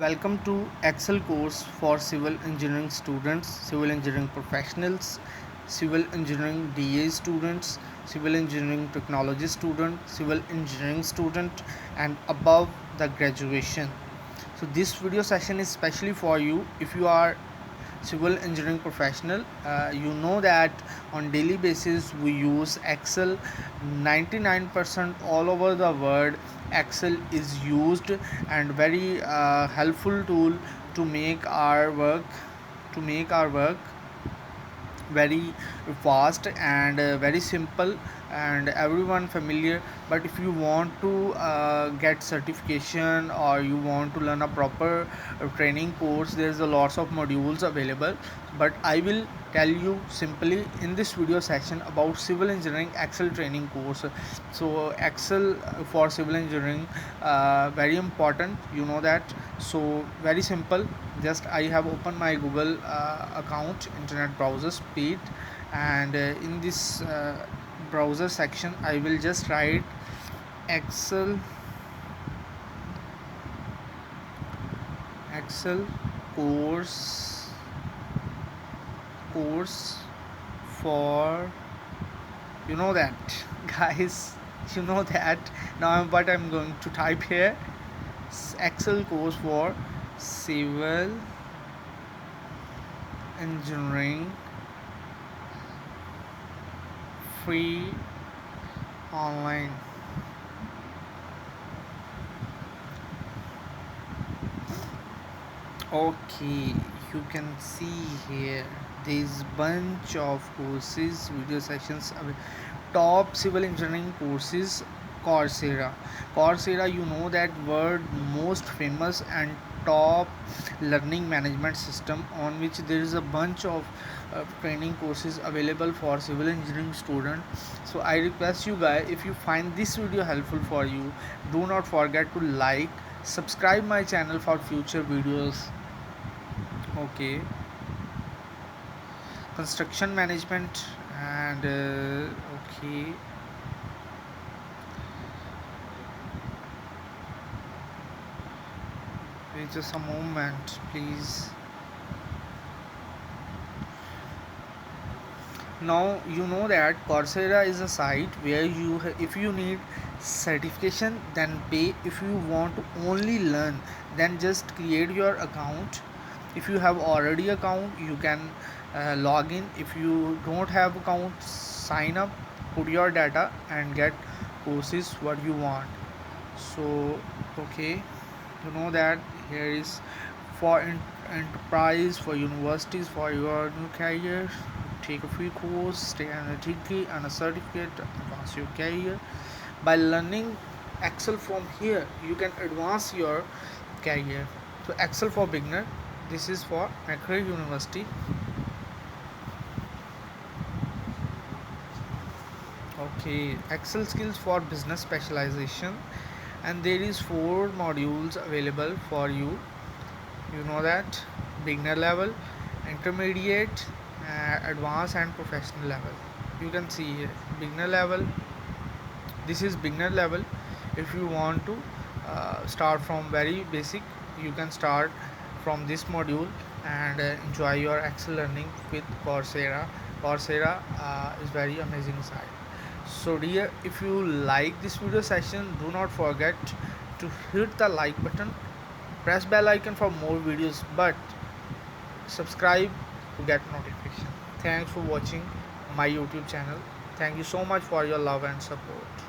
Welcome to Excel course for civil engineering students, civil engineering professionals, civil engineering DA students, civil engineering technology student, civil engineering student and above the graduation. So this video session is specially for you if you are civil engineering professional. You know that on daily basis we use Excel. 99% all over the world Excel is used and very helpful tool to make our work very fast and very simple and everyone familiar. But if you want to get certification or you want to learn a proper training course, there's a lots of modules available, but I will tell you simply in this video session about civil engineering Excel training course. So Excel for civil engineering very important, you know that. So very simple, just I have opened my Google account, internet browser speed, and in this browser section I will just write excel course for, you know that guys, you know that. Now what I'm going to type here, Excel course for civil engineering free online. Okay, you can see here there's bunch of courses, video sessions, top civil engineering courses. Coursera, you know that word, most famous and top learning management system on which there is a bunch of training courses available for civil engineering student. So I request you guys, if you find this video helpful for you, do not forget to like, subscribe my channel for future videos. Okay, construction management and okay, wait just a moment please. Now you know that Coursera is a site where if you need certification then pay. If you want to only learn then just create your account. If you have already account you can log in. If you don't have account, sign up, put your data and get courses what you want. So okay, you know that here is for enterprise, for universities, for your new career. Take a free course, stay on a degree and a certificate, advance your career. By learning Excel from here you can advance your career. So Excel for beginner, this is for Macquarie University. Okay, Excel skills for business specialization, and there is 4 modules available for you. You know that beginner level, intermediate, advanced and professional level. You can see here beginner level, this is beginner level. If you want to start from very basic, you can start from this module and enjoy your Excel learning with Coursera is very amazing site. So dear, if you like this video session, do not forget to hit the like button, press bell icon for more videos, but subscribe to get notification. Thanks for watching my YouTube channel. Thank you so much for your love and support.